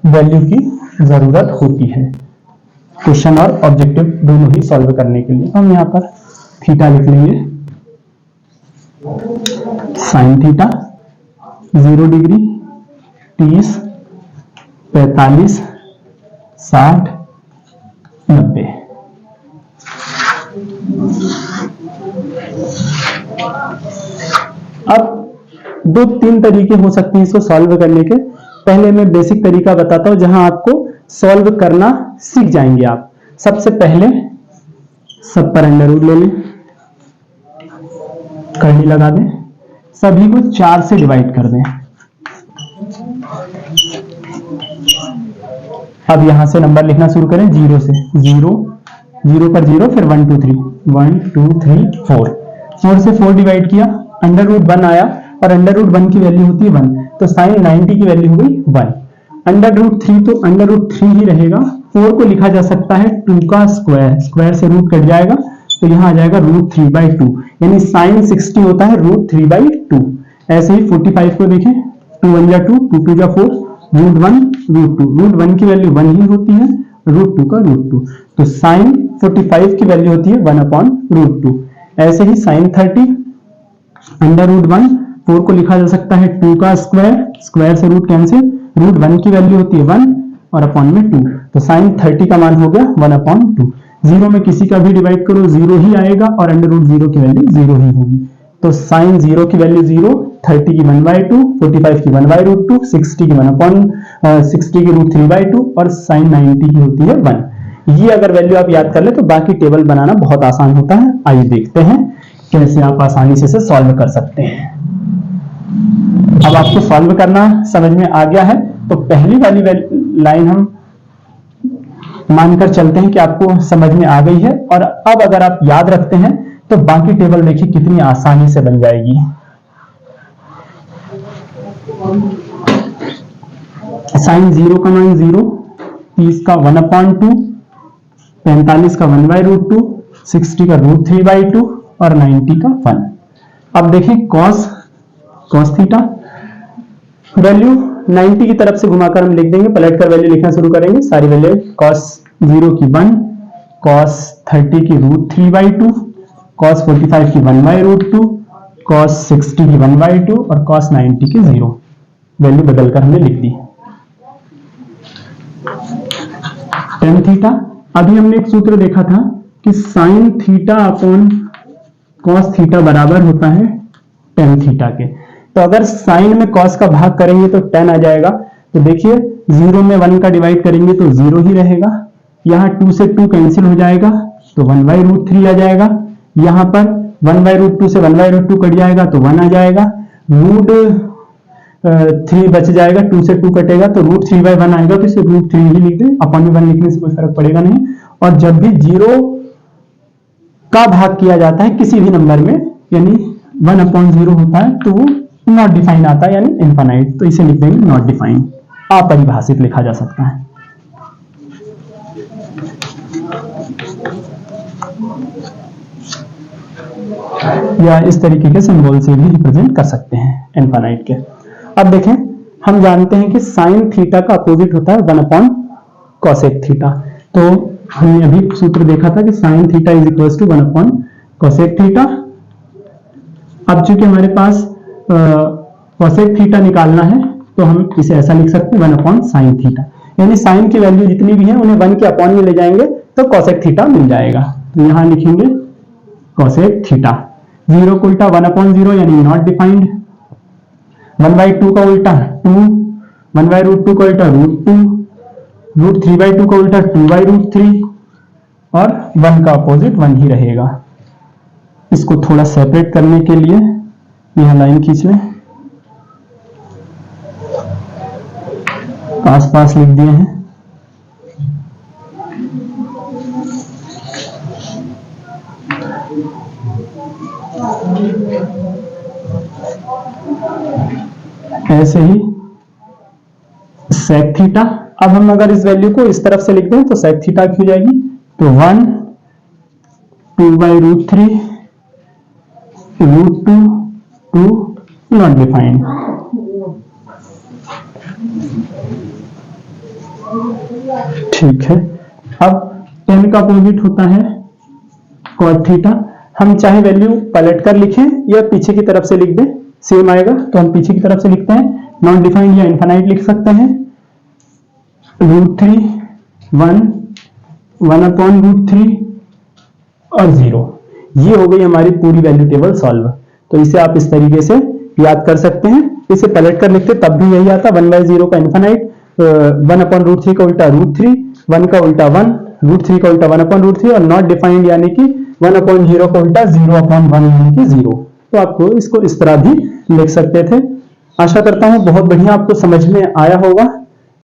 Value की जरूरत होती है क्वेश्चन और ऑब्जेक्टिव दोनों ही सॉल्व करने के लिए। हम यहाँ पर थीटा लिख लेंगे, साइन थीटा 0 डिग्री, 30, 45, 60, 90। अब 2-3 तरीके हो सकते हैं इसको सॉल्व करने के। पहले मैं बेसिक तरीका बताता हूं जहां आपको सॉल्व करना सीख जाएंगे आप। सबसे पहले सब पर अंडर रूट ले लें, कड़ी लगा दें, सभी को 4 से डिवाइड कर दें। अब यहां से नंबर लिखना शुरू करें 0 से। 0 0 पर 0, फिर 1 2 3, 1 2 3 4, 4 से 4 डिवाइड किया, अंडर रूट 1 आया और अंडर रूट 1 की वैल्यू होती है 1, तो साइन 90 की वैल्यू हो गई 1। अंडर रूट 3 तो अंडर रूट 3 ही रहेगा। 4 को लिखा जा सकता है 2 का स्क्वायर, स्क्वायर से रूट कट जाएगा तो यहाँ आ जाएगा √3/2, यानी साइन 60 होता है √3/2। ऐसे ही 45 को देखें, 2 1 जा 2, 2 2 जा 4, √1 √2, √1 की वैल्यू 1 ही होती है, √2 का √2, तो साइन 45 की वैल्यू होती है 1/√2। ऐसे ही साइन 30 अंडर रूट 1, 4 को लिखा जा सकता है 2 का स्क्वायर, स्क्वायर से रूट कैंसिल, √1 की वैल्यू होती है 1 और अपॉन में 2, तो साइन 30 का मान हो गया 1/2। 0 में किसी का भी डिवाइड करो 0 ही आएगा और अंडर रूट 0 की वैल्यू 0 ही होगी, तो साइन 0 की वैल्यू 0, 30 की 1/2, 45 की 1/√2, 60 की 60 की √3/2 और साइन 90 की होती है 1। ये अगर वैल्यू आप याद कर ले तो बाकी टेबल बनाना बहुत आसान होता है। आइए देखते हैं कैसे आप आसानी से सॉल्व कर सकते हैं। अब आपको सॉल्व करना समझ में आ गया है, तो पहली वाली लाइन हम मानकर चलते हैं कि आपको समझ में आ गई है, और अब अगर आप याद रखते हैं तो बाकी टेबल देखिए कितनी आसानी से बन जाएगी। साइन 0 का मान 0, 30 का 1/2, 45 का 1/√2, 60 का √3/2 और 90 का 1। अब देखें कॉस थीटा, वैल्यू 90 की तरफ से घुमाकर हम लिख देंगे, पलट कर वैल्यू लिखना शुरू करेंगे। सारी वैल्यू कॉस 0 की 1, कॉस 30 की √3/2, कॉस 45 की 1/√2, कॉस 60 की 1/2 और कॉस 90 की 0। वैल्यू बदलकर हमने लिख दी। टेन थीटा, अभी हमने एक सूत्र देखा था कि sine theta upon cos theta बराबर होता है टेन थीटा के। तो अगर साइन में कॉस का भाग करेंगे तो टेन आ जाएगा। तो देखिए 0 में 1 का डिवाइड करेंगे तो 0 ही रहेगा, यहाँ 2 से 2 कैंसिल हो जाएगा तो 1/√3 आ जाएगा, यहाँ पर 1/√2 से 1/√2 कट जाएगा तो 1 आ जाएगा, √3 बच जाएगा, 2 से 2 कटेगा तो √3/1 आएगा, तो इसे √3 ही लिख दें, अपॉन में 1 लिखने से कोई फर्क पड़ेगा नहीं। और जब भी 0 का भाग किया जाता है किसी भी नंबर में, यानी 1/0 होता है तो वो नॉट डिफाइन आता है, यानी इनफाइनाइट, तो इसे लिख देंगे नॉट डिफाइन, अपरिभाषित लिखा जा सकता है। या इस तरीके के सिंबल से भी रिप्रेजेंट कर सकते हैं इनफाइनाइट के। अब देखें, हम जानते हैं कि साइन थीटा का अपोजिट होता है 1/कोसेक थीटा। तो हमने अभी सूत्र देखा था कि sine theta is equal to 1/कोसेक थीटा। अब चूंकि हमारे पास कोसेक थीटा निकालना है तो हम इसे ऐसा लिख सकते हैं 1/sin थीटा, यानी साइन की वैल्यू जितनी भी है उन्हें 1 के अपॉन में ले जाएंगे तो कोसेक थीटा मिल जाएगा। तो यहां लिखेंगे कोसेक थीटा। 0 को उल्टा 1/0 यानी नॉट डिफाइंड, 1/2 का उल्टा 2, 1/√2 का उल्टा √2, √3/2 का उल्टा 2/√3 और 1 का अपोजिट 1 ही रहेगा। इसको थोड़ा सेपरेट करने के लिए यह लाइन खींच लें, आसपास लिख दिए हैं। ऐसे ही सेक थीटा, अब हम अगर इस वैल्यू को इस तरफ से लिख दें तो सेक थीटा की हो जाएगी, तो 1 2/√3 √2 2 नॉट डिफाइंड। ठीक है। अब tan का अपोजिट होता है cot थीटा। हम चाहे वैल्यू पलट कर लिखें या पीछे की तरफ से लिख दें, सेम आएगा। तो हम पीछे की तरफ से लिखते हैं, नॉन डिफाइंड या इनफाइनाइट लिख सकते हैं। √3 1/√3 और 0। ये हो गई हमारी पूरी वैल्यू टेबल सॉल्व। तो इसे आप इस तरीके से याद कर सकते हैं। इसे पलट कर लिखते तब भी यही आता, 1/0 का इनफाइनाइट, 1/√3 का उल्टा √3, 1 का उल्टा 1, √3 का उल्टा 1/√3 और नॉट डिफाइंड यानी कि 1/0 का उल्टा 0/1 यानी कि 0। तो आपको इसको इस तरह भी लिख सकते थे। आशा करता हूं बहुत बढ़िया आपको समझ में आया होगा।